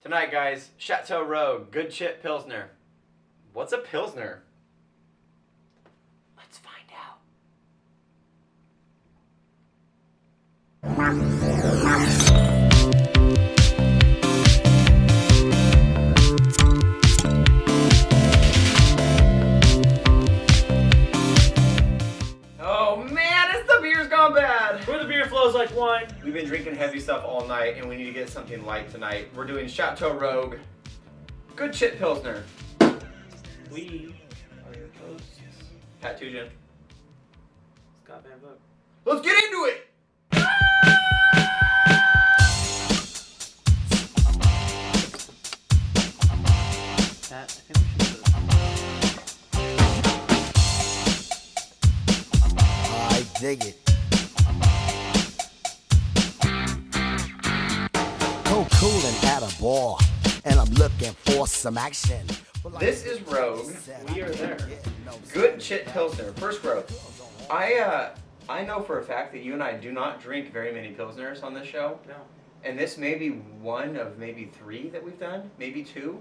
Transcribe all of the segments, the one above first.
Tonight, guys, Chateau Rogue, good Chit Pilsner. What's a Pilsner? Let's find out. Oh man, it's the beer's gone bad. Where the beer flows like wine. We've been drinking heavy stuff all night, and we need to get something light tonight. We're doing Chateau Rogue, good Chit Pilsner. We are your hosts. Pat Tujan. Scott Van Vogt. Let's get into it! Pat, I think we should do I dig it. Coolin' at a bar, and I'm looking for some action. This is Rogue. We are there. Good Chit Pilsner. First growth. I know for a fact that you and I do not drink very many Pilsners on this show. No. And this may be one of maybe 3 that we've done, maybe 2.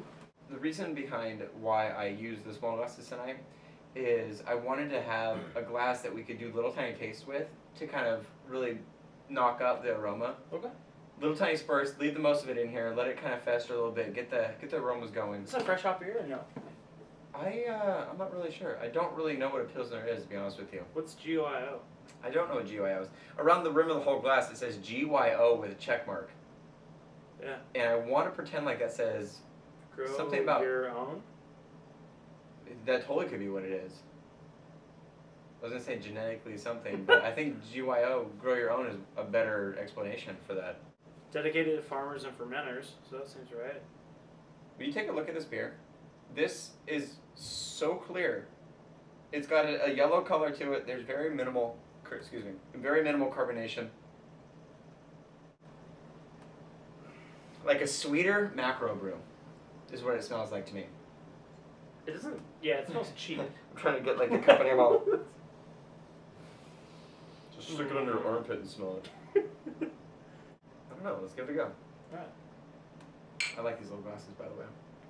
The reason behind why I used the small glasses tonight is I wanted to have a glass that we could do little tiny tastes with to kind of really knock up the aroma. Okay. Little tiny spurts, leave the most of it in here, let it kind of fester a little bit, get the aromas going. Is this a fresh hop beer or no? I'm not really sure. I don't really know what a Pilsner is, to be honest with you. What's GYO? I don't know what GYO is. Around the rim of the whole glass it says GYO with a check mark. Yeah. And I want to pretend like that says Grow something about your own? that totally could be what it is. I was going to say genetically something, but I think GYO, grow your own, is a better explanation for that. Dedicated to farmers and fermenters, so that seems right. When you take a look at this beer, this is so clear. It's got a yellow color to it. There's very minimal carbonation. Like a sweeter macro brew is what it smells like to me. It doesn't, yeah, it smells cheap. I'm trying to get like the company mouth. Just stick it under your armpit and smell it. I don't know, let's give it a go. Alright. I like these little glasses, by the way.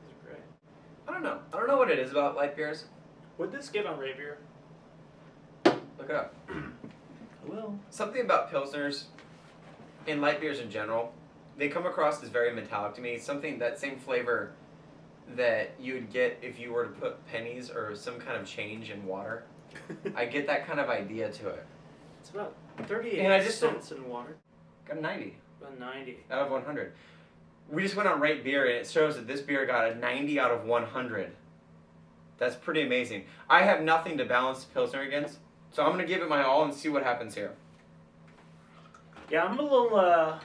These are great. I don't know what it is about light beers. Would this get on Ray Beer? Look it up. I will. Something about Pilsners and light beers in general, they come across as very metallic to me. Something, that same flavor that you would get if you were to put pennies or some kind of change in water. I get that kind of idea to it. It's about 38 And I just cents in water. Got a 90 About 90. out of 100. We just went on Rate Beer and it shows that this beer got a 90 out of 100. That's pretty amazing. I have nothing to balance Pilsner against, so I'm going to give it my all and see what happens here. Yeah, I'm a little,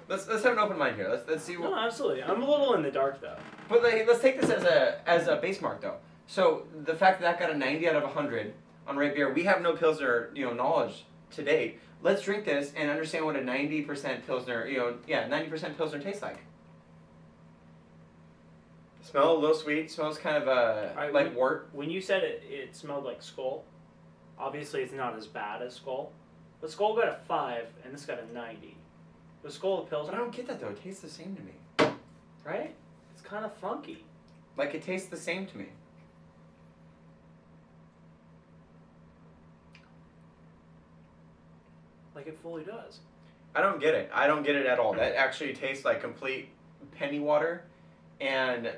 Let's have an open mind here. Let's see what... No, absolutely. I'm a little in the dark, though. But let's take this as a base mark, though. So the fact that got a 90 out of 100 on Rate Beer, we have no Pilsner, knowledge to date. Let's drink this and understand what a 90% Pilsner, 90% Pilsner tastes like. Smell a little sweet. Smells kind of like wort. When you said it smelled like Skull, obviously it's not as bad as Skull. But Skull got a 5, and this got a 90. Was Skull a But Pilsner? I don't get that, though. It tastes the same to me. Right? It's kind of funky. Like, it tastes the same to me. Like it fully does. I don't get it. I don't get it at all. That actually tastes like complete penny water. And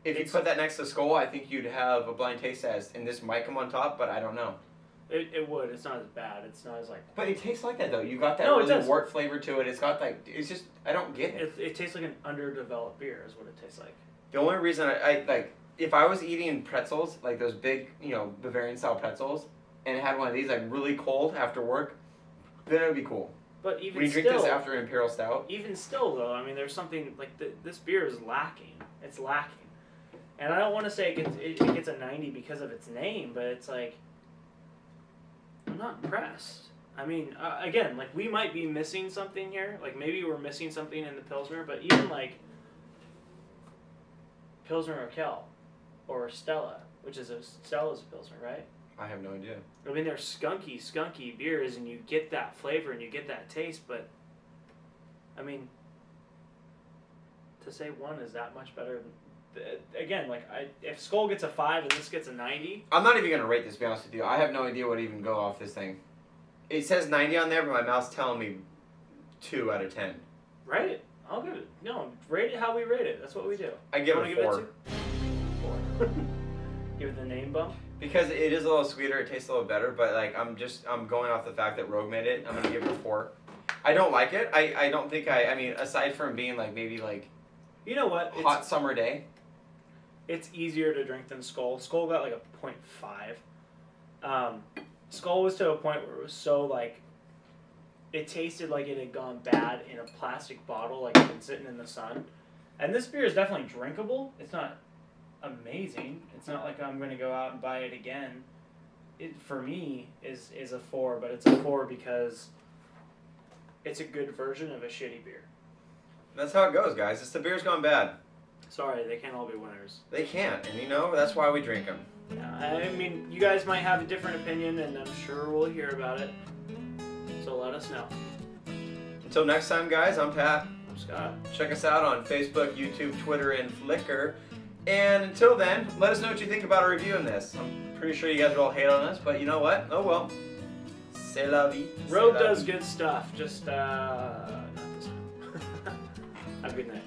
if you put that next to Skull, I think you'd have a blind taste test. And this might come on top, but I don't know. It would. It's not as bad. It's not as like... But it tastes like that, though. You got that No, it really does. wort flavor to it. It's got like... It's just... I don't get it. It tastes like an underdeveloped beer is what it tastes like. The only reason I like... If I was eating pretzels, like those big, Bavarian-style pretzels, and it had one of these, like, really cold after work, then it would be cool. But even when you still... drink this after an Imperial Stout... Even still, though, I mean, there's something... Like, this beer is lacking. It's lacking. And I don't want to say it gets a 90 because of its name, but it's like... I'm not impressed. I mean, again, like, we might be missing something here. Like, maybe we're missing something in the Pilsner, but even, like, Pilsner Urquell or Stella, Stella's a Pilsner, right? I have no idea. I mean, they're skunky beers, and you get that flavor and you get that taste, but, I mean, to to say one is that much better than. Again, like if Skull gets a 5 and this gets a 90. I'm not even gonna rate this. To be honest with you, I have no idea what to even go off this thing. It says 90 on there, but my mouth's telling me 2 out of 10. Right? I'll give it. No, rate it how we rate it. That's what we do. I give it a 4. 4. Give it the name bump. Because it is a little sweeter, it tastes a little better, but like I'm going off the fact that Rogue made it. I'm gonna give it a 4. I don't like it. I don't think I mean, aside from being like maybe like, you know what? Hot summer day. It's easier to drink than Skull. Skull got like a 0.5. Skull was to a point where it was so like, it tasted like it had gone bad in a plastic bottle, like it's been sitting in the sun. And this beer is definitely drinkable. It's not amazing. It's not like I'm going to go out and buy it again. It, for me, is a 4, but it's a 4 because it's a good version of a shitty beer. That's how it goes, guys. It's the beer's gone bad. Sorry, they can't all be winners. They can't, and you know, that's why we drink them. Yeah, I mean, you guys might have a different opinion, and I'm sure we'll hear about it. So let us know. Until next time, guys, I'm Pat. I'm Scott. Check us out on Facebook, YouTube, Twitter, and Flickr. And until then, let us know what you think about our review in this. I'm pretty sure you guys will all hate on us, but you know what? Oh well. C'est la vie. Rogue does good stuff, just not this time. Have a good night.